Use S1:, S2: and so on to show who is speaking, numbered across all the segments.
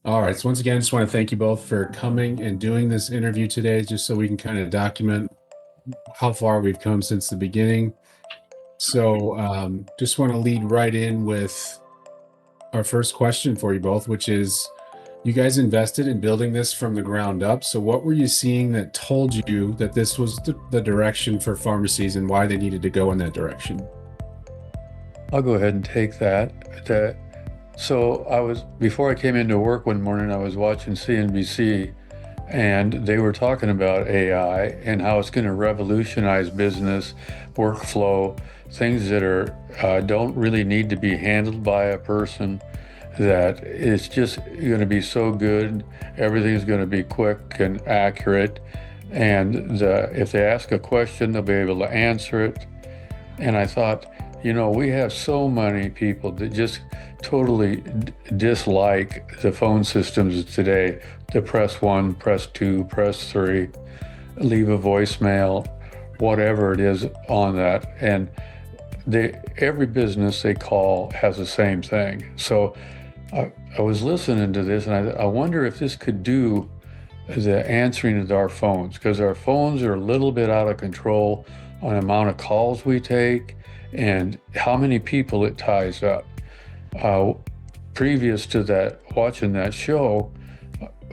S1: All right. So once again, I just want to thank you both for coming and doing this interview today, just so we can kind of document how far we've come since the beginning. So just want to lead right in with our first question for you both, which is you guys invested in building this from the ground up. So what were you seeing that told you that this was the direction for pharmacies and why they needed to go in that direction?
S2: I'll go ahead and take that. So before I came into work one morning, I was watching CNBC and they were talking about AI and how it's going to revolutionize business, workflow, things that don't really need to be handled by a person, that it's just going to be so good. Everything's going to be quick and accurate. And if they ask a question, they'll be able to answer it. And I thought, we have so many people that just totally dislike the phone systems today. The press one, press two, press three, leave a voicemail, whatever it is on that. And every business they call has the same thing. So I was listening to this and I wonder if this could do the answering of our phones, because our phones are a little bit out of control on the amount of calls we take and how many people it ties up. Uh, Previous to that, watching that show,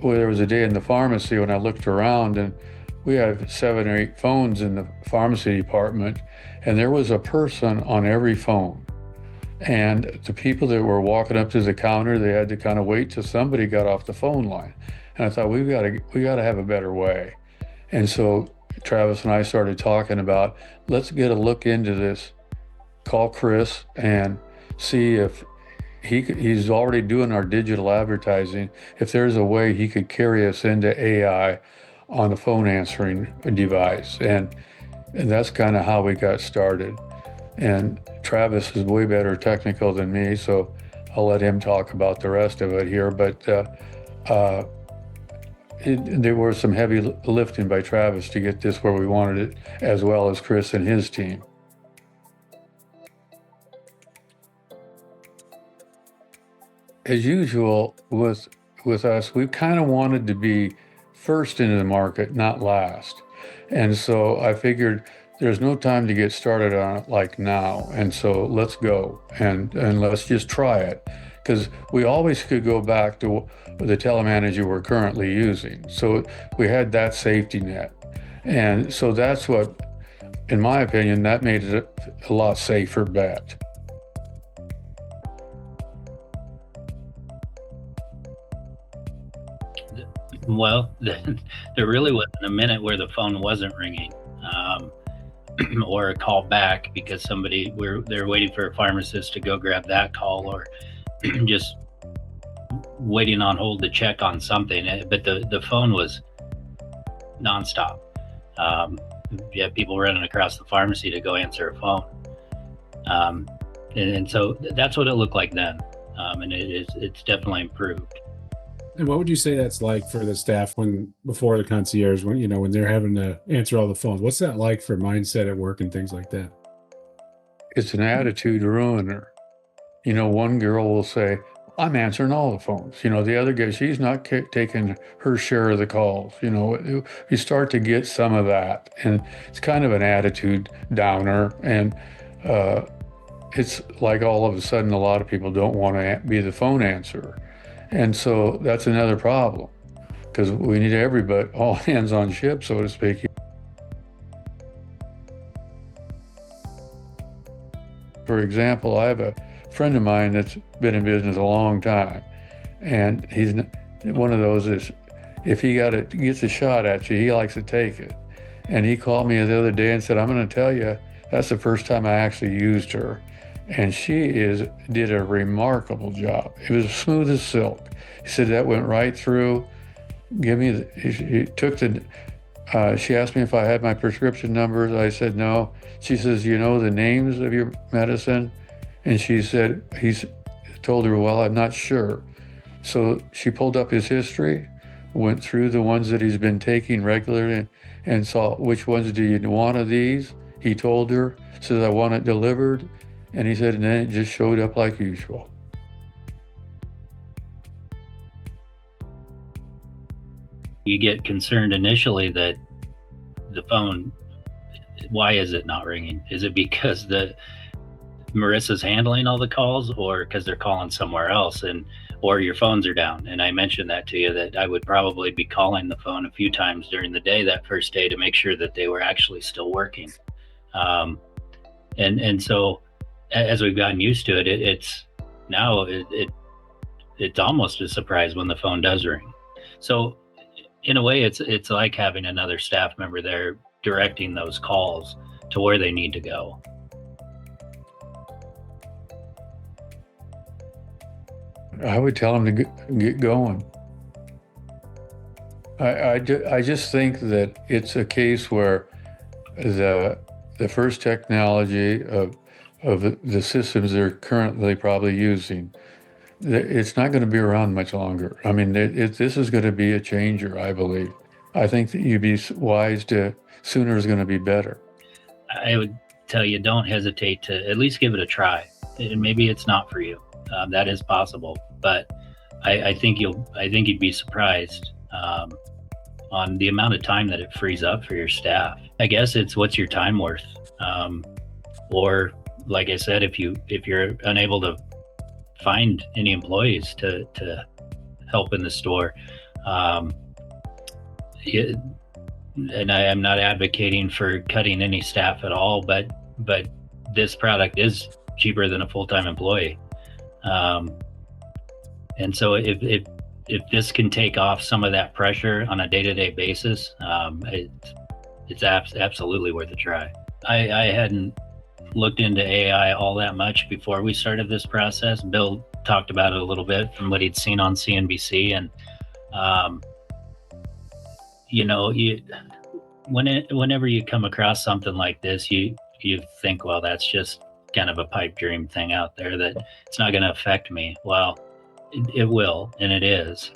S2: there was a day in the pharmacy when I looked around and we have 7 or 8 phones in the pharmacy department, and there was a person on every phone. And the people that were walking up to the counter, they had to kind of wait till somebody got off the phone line. And I thought we got to have a better way. And so Travis and I started talking about, let's get a look into this. Call Chris and see if he's already doing our digital advertising. If there's a way he could carry us into AI on the phone answering device. And that's kind of how we got started. And Travis is way better technical than me, so I'll let him talk about the rest of it here. But there was some heavy lifting by Travis to get this where we wanted it, as well as Chris and his team. As usual with us, we kind of wanted to be first into the market, not last. And so I figured there's no time to get started on it like now. And so let's go and let's just try it. Because we always could go back to the telemanager we're currently using. So we had that safety net. And so that's what, in my opinion, that made it a lot safer bet.
S3: Well, there really wasn't a minute where the phone wasn't ringing, or a call back because they're waiting for a pharmacist to go grab that call, or just waiting on hold to check on something. But the phone was nonstop. You had people running across the pharmacy to go answer a phone, and so that's what it looked like then, and it's definitely improved.
S1: And what would you say that's like for the staff before the concierge, when they're having to answer all the phones? What's that like for mindset at work and things like that?
S2: It's an attitude ruiner. One girl will say, I'm answering all the phones. The other guy, she's not taking her share of the calls. You start to get some of that. And it's kind of an attitude downer. And it's like all of a sudden, a lot of people don't want to be the phone answerer. And so that's another problem because we need everybody, all hands on ship, so to speak. For example, I have a friend of mine that's been in business a long time, and he's one of those is if he gets a shot at you, he likes to take it. And he called me the other day and said, I'm going to tell you, that's the first time I actually used her. And she did a remarkable job. It was smooth as silk. He said that went right through. He took she asked me if I had my prescription numbers. I said no. She says, you know the names of your medicine? And she said, he's told her, well, I'm not sure. So she pulled up his history, went through the ones that he's been taking regularly and saw which ones do you want of these? He told her, says, I want it delivered. And he said, and then it just showed up like usual.
S3: you get concerned initially that the phone, why is it not ringing? Is it because Marissa's handling all the calls, or because they're calling somewhere else, or your phones are down? And I mentioned that to you, that I would probably be calling the phone a few times during the day that first day to make sure that they were actually still working. And so as we've gotten used to it, it's almost a surprise when the phone does ring. So in a way, it's like having another staff member there directing those calls to where they need to go.
S2: I would tell them to get going. I just think that it's a case where the first technology of the systems they're currently probably using, it's not going to be around much longer. I mean, this is going to be a changer, I believe. I think that you'd be wise to, sooner is going to be better.
S3: I would tell you, don't hesitate to at least give it a try. And maybe it's not for you. That is possible, but I think you'd be surprised on the amount of time that it frees up for your staff. I guess it's what's your time worth, or like I said, if you're unable to find any employees to help in the store, and I am not advocating for cutting any staff at all, but this product is cheaper than a full-time employee. And so if this can take off some of that pressure on a day-to-day basis, it's absolutely worth a try. I hadn't looked into AI all that much before we started this process. Bill talked about it a little bit from what he'd seen on CNBC, and whenever you come across something like this, you think, well, that's just kind of a pipe dream thing out there, that it's not going to affect me. Well, it will, and it is.